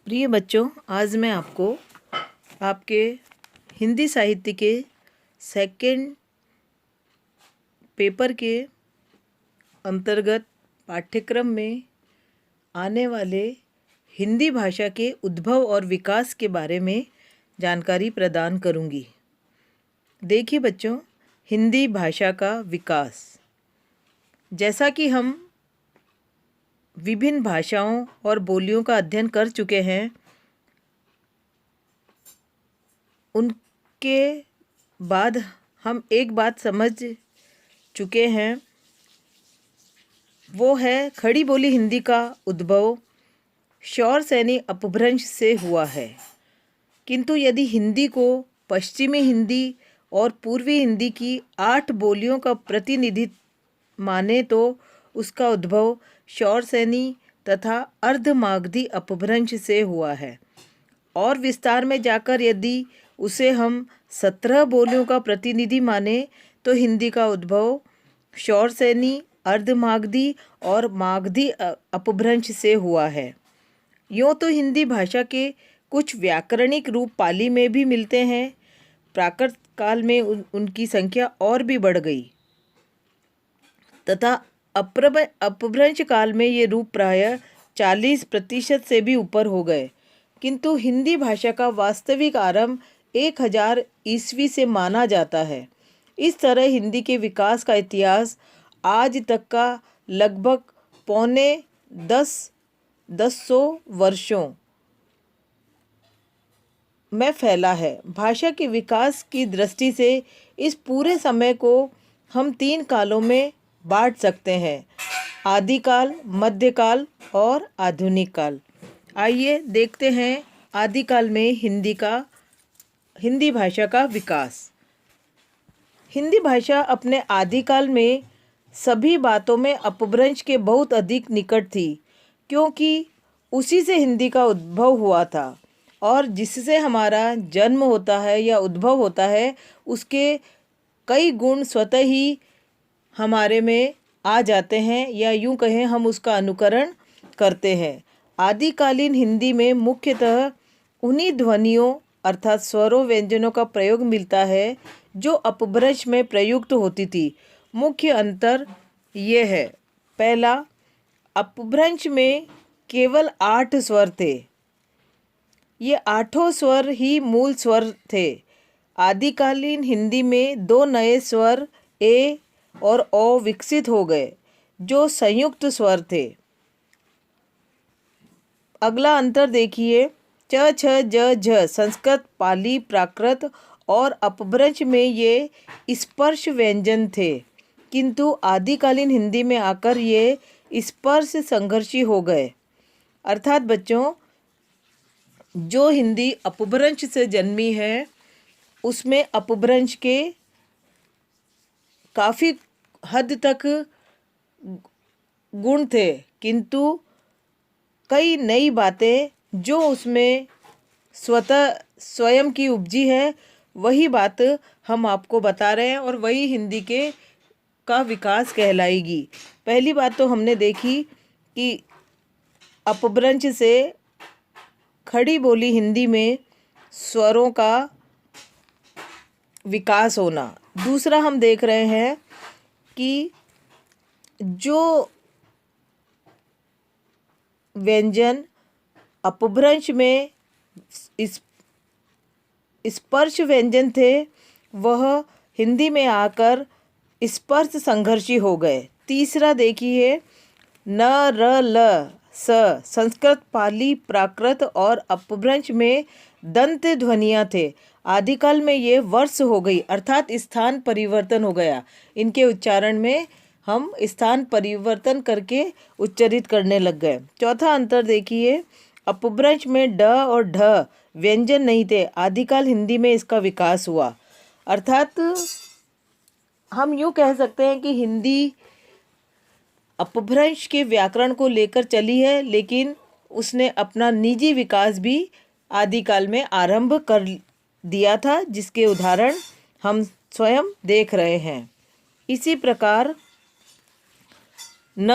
प्रिय बच्चों, आज मैं आपको आपके हिंदी साहित्य के सेकंड पेपर के अंतर्गत पाठ्यक्रम में आने वाले हिंदी भाषा के उद्भव और विकास के बारे में जानकारी प्रदान करूंगी। देखिए बच्चों, हिंदी भाषा का विकास। जैसा कि हम विभिन्न भाषाओं और बोलियों का अध्ययन कर चुके हैं, उनके बाद हम एक बात समझ चुके हैं, वो है खड़ी बोली हिंदी का उद्भव शौर सैनी अपभ्रंश से हुआ है। किंतु यदि हिंदी को पश्चिमी हिंदी और पूर्वी हिंदी की 8 बोलियों का प्रतिनिधित्व माने तो उसका उद्भव शौर सैनी तथा अर्धमागधी अपभ्रंश से हुआ है। और विस्तार में जाकर यदि उसे हम 17 बोलियों का प्रतिनिधि माने तो हिंदी का उद्भव शौर सैनी, अर्धमागधी और मागधी अपभ्रंश से हुआ है। यूँ तो हिंदी भाषा के कुछ व्याकरणिक रूप पाली में भी मिलते हैं। प्राकृत काल में उनकी संख्या और भी बढ़ गई तथा अपभ्रंश काल में ये रूप प्रायः 40% से भी ऊपर हो गए। किंतु हिंदी भाषा का वास्तविक आरंभ 1000 ईस्वी से माना जाता है। इस तरह हिंदी के विकास का इतिहास आज तक का लगभग पौने 1000 वर्षों में फैला है। भाषा के विकास की दृष्टि से इस पूरे समय को हम 3 कालों में बांट सकते हैं: आदिकाल, मध्यकाल और आधुनिक काल। आइए देखते हैं आदिकाल में हिंदी भाषा का विकास। हिंदी भाषा अपने आदिकाल में सभी बातों में अपभ्रंश के बहुत अधिक निकट थी, क्योंकि उसी से हिंदी का उद्भव हुआ था। और जिससे हमारा जन्म होता है या उद्भव होता है, उसके कई गुण स्वतः ही हमारे में आ जाते हैं, या यूँ कहें हम उसका अनुकरण करते हैं। आदिकालीन हिंदी में मुख्यतः उन्हीं ध्वनियों अर्थात स्वरों व्यंजनों का प्रयोग मिलता है जो अपभ्रंश में प्रयुक्त होती थी। मुख्य अंतर ये है: पहला, अपभ्रंश में केवल 8 स्वर थे। ये 8 स्वर ही मूल स्वर थे। आदिकालीन हिंदी में 2 नए स्वर ए और ओ विकसित हो गए, जो संयुक्त स्वर थे। अगला अंतर देखिए, च, छ, ज, झ संस्कृत, पाली, प्राकृत और अपभ्रंश में ये स्पर्श व्यंजन थे, किंतु आदिकालीन हिंदी में आकर ये स्पर्श संघर्षी हो गए। अर्थात बच्चों, जो हिंदी अपभ्रंश से जन्मी है उसमें अपभ्रंश के काफ़ी हद तक गुण थे, किंतु कई नई बातें जो उसमें स्वयं की उपजी है, वही बात हम आपको बता रहे हैं और वही हिंदी का विकास कहलाएगी। पहली बात तो हमने देखी कि अपभ्रंश से खड़ी बोली हिंदी में स्वरों का विकास होना। दूसरा हम देख रहे हैं कि जो व्यंजन अपभ्रंश में स्पर्श व्यंजन थे, वह हिंदी में आकर स्पर्श संघर्षी हो गए। तीसरा देखिए, न, र, ल, स संस्कृत, पाली, प्राकृत और अपभ्रंश में दंत ध्वनियाँ थे। आदिकाल में ये वर्ष हो गई, अर्थात स्थान परिवर्तन हो गया। इनके उच्चारण में हम स्थान परिवर्तन करके उच्चरित करने लग गए। चौथा अंतर देखिए, अपभ्रंश में ड और ढ व्यंजन नहीं थे। आदिकाल हिंदी में इसका विकास हुआ। अर्थात हम यूँ कह सकते हैं कि हिंदी अपभ्रंश के व्याकरण को लेकर चली है, लेकिन उसने अपना निजी विकास भी आदिकाल में आरंभ कर दिया था, जिसके उदाहरण हम स्वयं देख रहे हैं। इसी प्रकार न,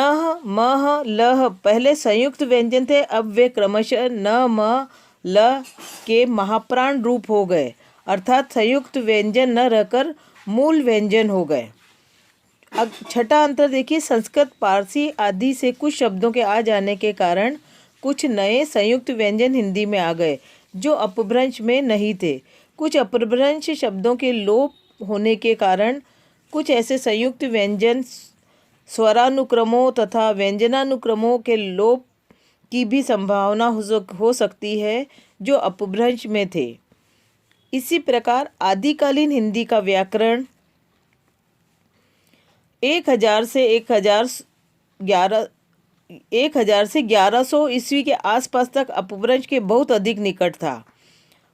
मह, लह पहले संयुक्त व्यंजन थे, अब वे क्रमशः न, म, ल के महाप्राण रूप हो गए, अर्थात संयुक्त व्यंजन न रहकर मूल व्यंजन हो गए। अब छठा अंतर देखिए, संस्कृत, पारसी आदि से कुछ शब्दों के आ जाने के कारण कुछ नए संयुक्त व्यंजन हिंदी में आ गए जो अपभ्रंश में नहीं थे। कुछ अपभ्रंश शब्दों के लोप होने के कारण कुछ ऐसे संयुक्त व्यंजन स्वरानुक्रमों तथा व्यंजनानुक्रमों के लोप की भी संभावना हो सकती है जो अपभ्रंश में थे। इसी प्रकार आदिकालीन हिंदी का व्याकरण 1000 से 1100 ईस्वी के आसपास तक अपभ्रंश के बहुत अधिक निकट था।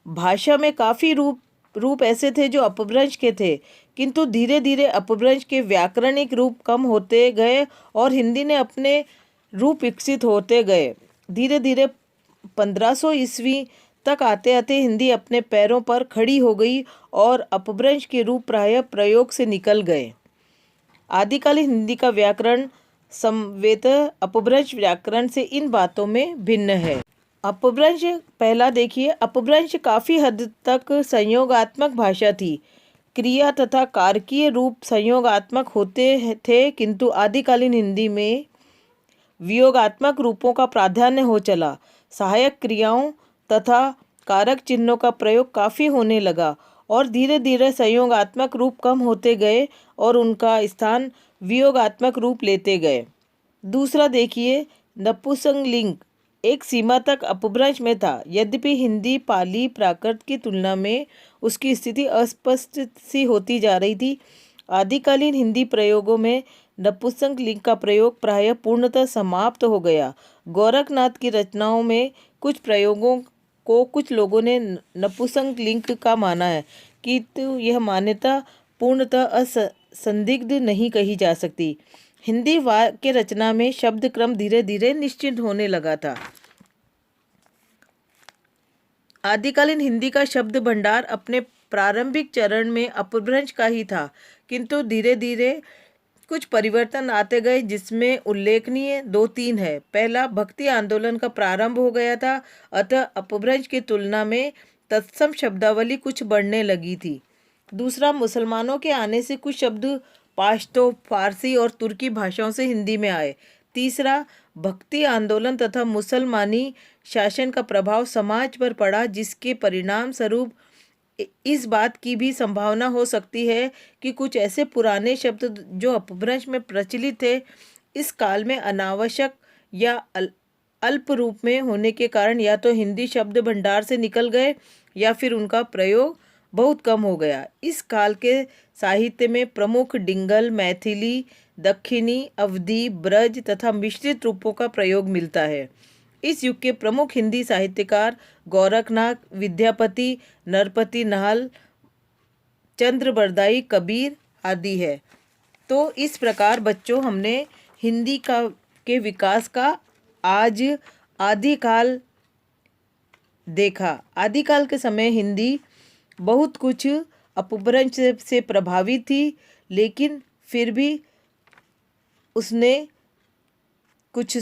भाषा में काफ़ी रूप ऐसे थे जो अपभ्रंश के थे, किंतु धीरे धीरे अपभ्रंश के व्याकरणिक रूप कम होते गए और हिंदी ने अपने रूप विकसित होते गए। धीरे धीरे 1500 ईस्वी तक आते आते हिंदी अपने पैरों पर खड़ी हो गई और अपभ्रंश के रूप प्रायः प्रयोग से निकल गए। आदिकालीन हिंदी का व्याकरण समवेतः अपभ्रंश व्याकरण से इन बातों में भिन्न है। अपभ्रंश पहला देखिए, अपभ्रंश काफ़ी हद तक संयोगात्मक भाषा थी। क्रिया तथा कारकीय रूप संयोगात्मक होते थे, किंतु आदिकालीन हिंदी में वियोगात्मक रूपों का प्राधान्य हो चला। सहायक क्रियाओं तथा कारक चिन्हों का प्रयोग काफ़ी होने लगा और धीरे धीरे संयोगात्मक रूप कम होते गए और उनका स्थान वियोगात्मक रूप लेते गए। दूसरा देखिए, नपुंसकलिंग एक सीमा तक अपभ्रंश में था, यद्यपि हिंदी पाली प्राकृत की तुलना में उसकी स्थिति अस्पष्ट सी होती जा रही थी। आदिकालीन हिंदी प्रयोगों में नपुंसकलिंग का प्रयोग प्रायः पूर्णतः समाप्त हो गया। गोरखनाथ की रचनाओं में कुछ प्रयोगों को कुछ लोगों ने नपुंसकलिंग का माना है, किंतु यह मान्यता पूर्णतः असंदिग्ध नहीं कही जा सकती। हिंदी वाक्य रचना में शब्द क्रम धीरे धीरे निश्चित होने लगा था। आदिकालीन हिंदी का शब्द भंडार अपने प्रारंभिक चरण में अपभ्रंश का ही था, किंतु धीरे धीरे कुछ परिवर्तन आते गए, जिसमें उल्लेखनीय 2-3 है। पहला, भक्ति आंदोलन का प्रारंभ हो गया था, अतः अपभ्रंश की तुलना में तत्सम शब्दावली कुछ बढ़ने लगी थी। दूसरा, मुसलमानों के आने से कुछ शब्द पाश्तो, फारसी और तुर्की भाषाओं से हिंदी में आए। तीसरा, भक्ति आंदोलन तथा मुसलमानी शासन का प्रभाव समाज पर पड़ा, जिसके परिणाम स्वरूप इस बात की भी संभावना हो सकती है कि कुछ ऐसे पुराने शब्द जो अपभ्रंश में प्रचलित थे, इस काल में अनावश्यक या अल्प रूप में होने के कारण या तो हिंदी शब्द भंडार से निकल गए या फिर उनका प्रयोग बहुत कम हो गया। इस काल के साहित्य में प्रमुख डिंगल, मैथिली, दक्षिणी, अवधी, ब्रज तथा मिश्रित रूपों का प्रयोग मिलता है। इस युग के प्रमुख हिंदी साहित्यकार गोरखनाथ, विद्यापति, नरपति नाहल, चंद्रबरदाई, कबीर आदि है। तो इस प्रकार बच्चों हमने हिंदी के विकास का आज आदिकाल देखा। आदिकाल के समय हिंदी बहुत कुछ अपभ्रंश से प्रभावित थी, लेकिन फिर भी उसने कुछ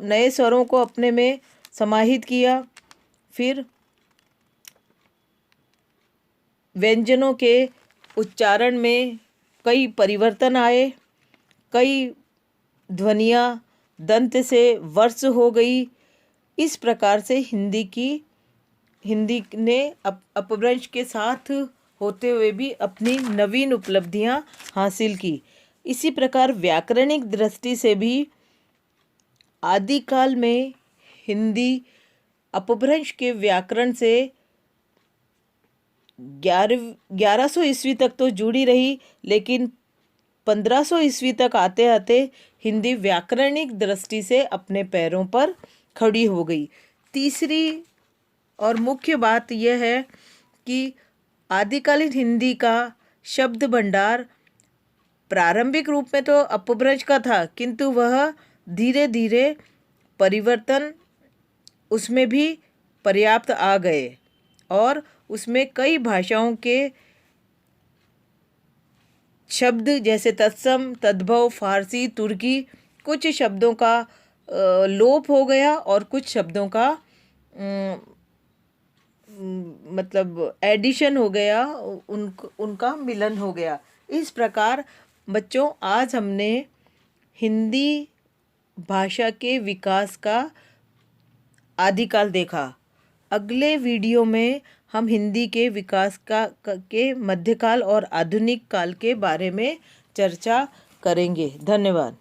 नए स्वरों को अपने में समाहित किया। फिर व्यंजनों के उच्चारण में कई परिवर्तन आए, कई ध्वनियाँ दंत से वर्ष हो गई। इस प्रकार से हिंदी ने अपभ्रंश के साथ होते हुए भी अपनी नवीन उपलब्धियां हासिल की। इसी प्रकार व्याकरणिक दृष्टि से भी आदिकाल में हिंदी अपभ्रंश के व्याकरण से 1100 ईस्वी तक तो जुड़ी रही, लेकिन 1500 ईस्वी तक आते आते हिंदी व्याकरणिक दृष्टि से अपने पैरों पर खड़ी हो गई। तीसरी और मुख्य बात यह है कि आदिकालीन हिंदी का शब्द भंडार प्रारंभिक रूप में तो अपभ्रंश का था, किंतु वह धीरे धीरे परिवर्तन उसमें भी पर्याप्त आ गए और उसमें कई भाषाओं के शब्द जैसे तत्सम, तद्भव, फारसी, तुर्की कुछ शब्दों का लोप हो गया और कुछ शब्दों का मतलब एडिशन हो गया, उनका मिलन हो गया। इस प्रकार बच्चों आज हमने हिंदी भाषा के विकास का आदिकाल देखा। अगले वीडियो में हम हिंदी के विकास के मध्यकाल और आधुनिक काल के बारे में चर्चा करेंगे। धन्यवाद।